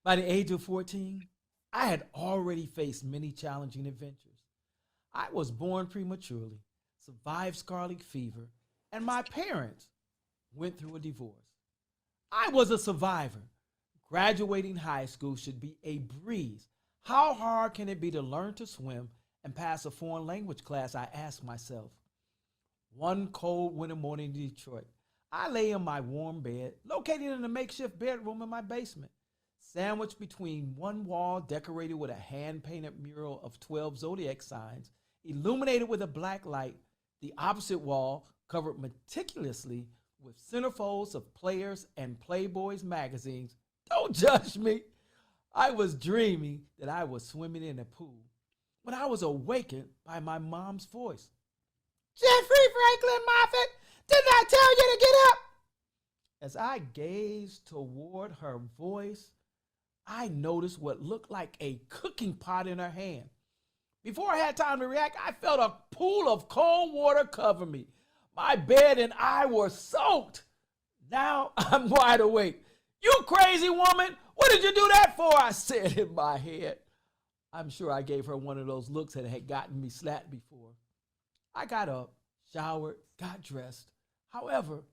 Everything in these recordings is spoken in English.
By the age of 14, I had already faced many challenging adventures. I was born prematurely, survived scarlet fever, and my parents went through a divorce. I was a survivor. Graduating high school should be a breeze. How hard can it be to learn to swim and pass a foreign language class? I asked myself. One cold winter morning in Detroit, I lay in my warm bed, located in a makeshift bedroom in my basement, sandwiched between one wall decorated with a hand painted mural of 12 zodiac signs, illuminated with a black light, the opposite wall covered meticulously with centerfolds of Players and Playboys magazines. Don't judge me. I was dreaming that I was swimming in a pool when I was awakened by my mom's voice. Jeffrey Franklin Moffat, didn't I tell you to get up? As I gazed toward her voice, I noticed what looked like a cooking pot in her hand. Before I had time to react, I felt a pool of cold water cover me. My bed and I were soaked. Now I'm wide awake. You crazy woman, what did you do that for? I said in my head. I'm sure I gave her one of those looks that had gotten me slapped before. I got up, showered, got dressed. However,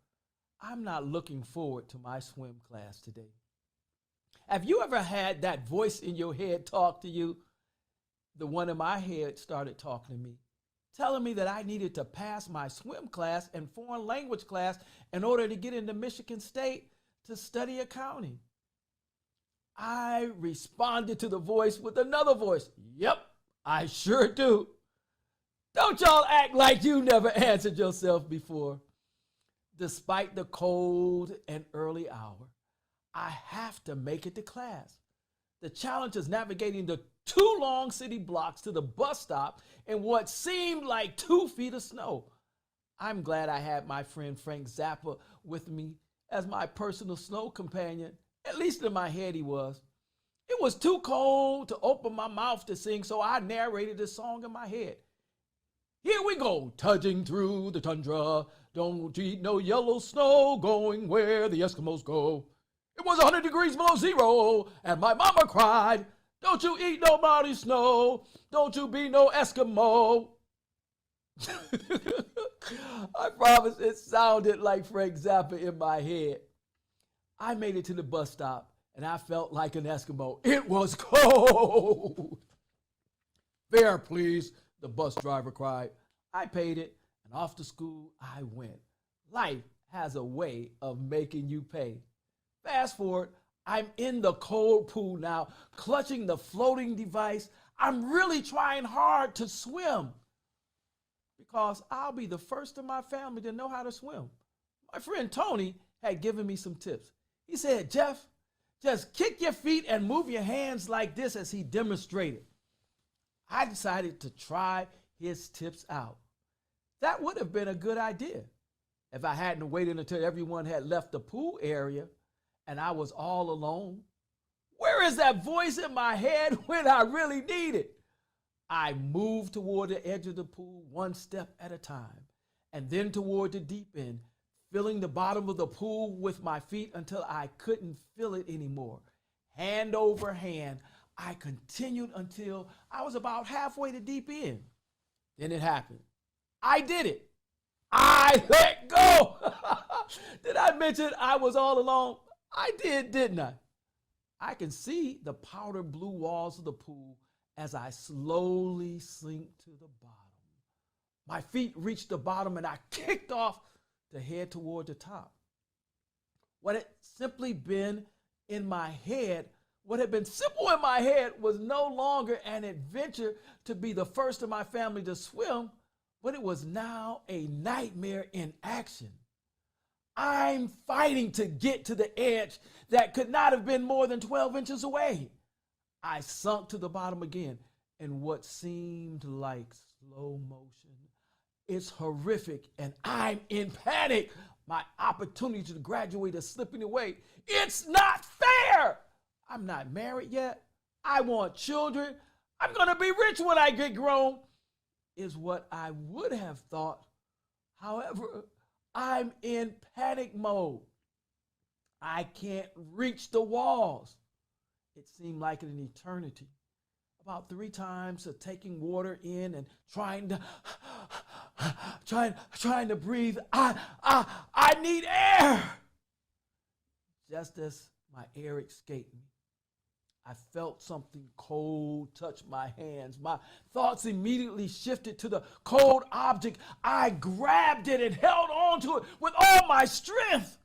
I'm not looking forward to my swim class today. Have you ever had that voice in your head talk to you? The one in my head started talking to me, telling me that I needed to pass my swim class and foreign language class in order to get into Michigan State to study accounting. I responded to the voice with another voice. Yep, I sure do. Don't y'all act like you never answered yourself before. Despite the cold and early hour, I have to make it to class. The challenge is navigating the 2 long city blocks to the bus stop in what seemed like 2 feet of snow. I'm glad I had my friend Frank Zappa with me as my personal snow companion. At least in my head he was. It was too cold to open my mouth to sing, so I narrated the song in my head. Here we go, trudging through the tundra. Don't eat no yellow snow, going where the Eskimos go. It was 100 degrees below zero, and my mama cried, don't you eat no Mountain snow, don't you be no Eskimo. I promise it sounded like Frank Zappa in my head. I made it to the bus stop, and I felt like an Eskimo. It was cold. Fare, please, the bus driver cried. I paid it, and off to school I went. Life has a way of making you pay. Fast forward, I'm in the cold pool now, clutching the floating device. I'm really trying hard to swim because I'll be the first in my family to know how to swim. My friend Tony had given me some tips. He said, Jeff, just kick your feet and move your hands like this as he demonstrated. I decided to try his tips out. That would have been a good idea if I hadn't waited until everyone had left the pool area and I was all alone. Where is that voice in my head when I really need it? I moved toward the edge of the pool 1 step at a time, and then toward the deep end, filling the bottom of the pool with my feet until I couldn't feel it anymore. Hand over hand, I continued until I was about halfway to deep end. Then it happened. I did it. I let go. Did I mention I was all alone? I did, didn't I? I can see the powder blue walls of the pool as I slowly sink to the bottom. My feet reached the bottom and I kicked off to head toward the top. What had simply been in my head, what had been simple in my head was no longer an adventure to be the first in my family to swim, but it was now a nightmare in action. I'm fighting to get to the edge that could not have been more than 12 inches away. I sunk to the bottom again in what seemed like slow motion. It's horrific and I'm in panic. My opportunity to graduate is slipping away. It's not fair. I'm not married yet. I want children. I'm going to be rich when I get grown, is what I would have thought. However, I'm in panic mode. I can't reach the walls. It seemed like an eternity. About 3 times of taking water in and trying to breathe. I need air. Just as my air escaped me, I felt something cold touch my hands. My thoughts immediately shifted to the cold object. I grabbed it and held on to it with all my strength.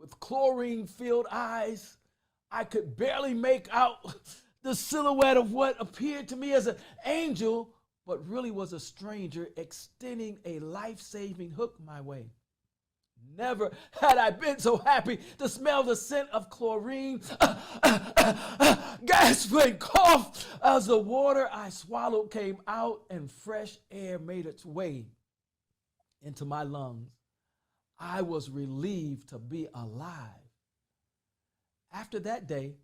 With chlorine-filled eyes, I could barely make out the silhouette of what appeared to me as an angel, but really was a stranger extending a life-saving hook my way. Never had I been so happy to smell the scent of chlorine, gasp and cough as the water I swallowed came out and fresh air made its way into my lungs. I was relieved to be alive. After that day,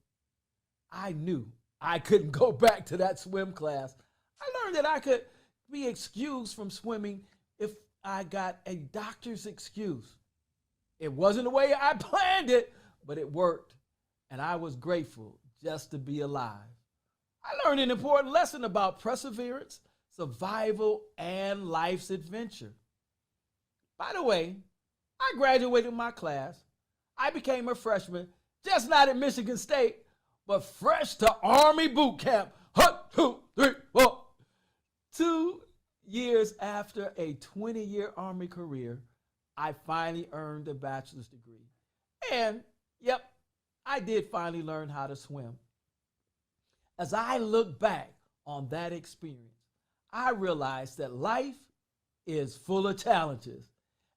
I knew I couldn't go back to that swim class. I learned that I could be excused from swimming if I got a doctor's excuse. It wasn't the way I planned it, but it worked, and I was grateful just to be alive. I learned an important lesson about perseverance, survival, and life's adventure. By the way, I graduated my class. I became a freshman, just not at Michigan State, but fresh to Army boot camp. 1, 2, 3, 4. 2 years after a 20-year Army career, I finally earned a bachelor's degree. And, yep, I did finally learn how to swim. As I look back on that experience, I realized that life is full of challenges.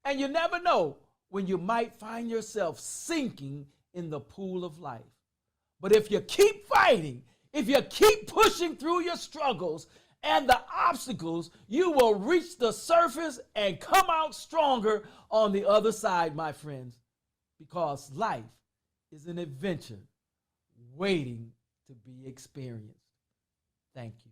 And you never know when you might find yourself sinking in the pool of life. But if you keep fighting, if you keep pushing through your struggles and the obstacles, you will reach the surface and come out stronger on the other side, my friends, because life is an adventure waiting to be experienced. Thank you.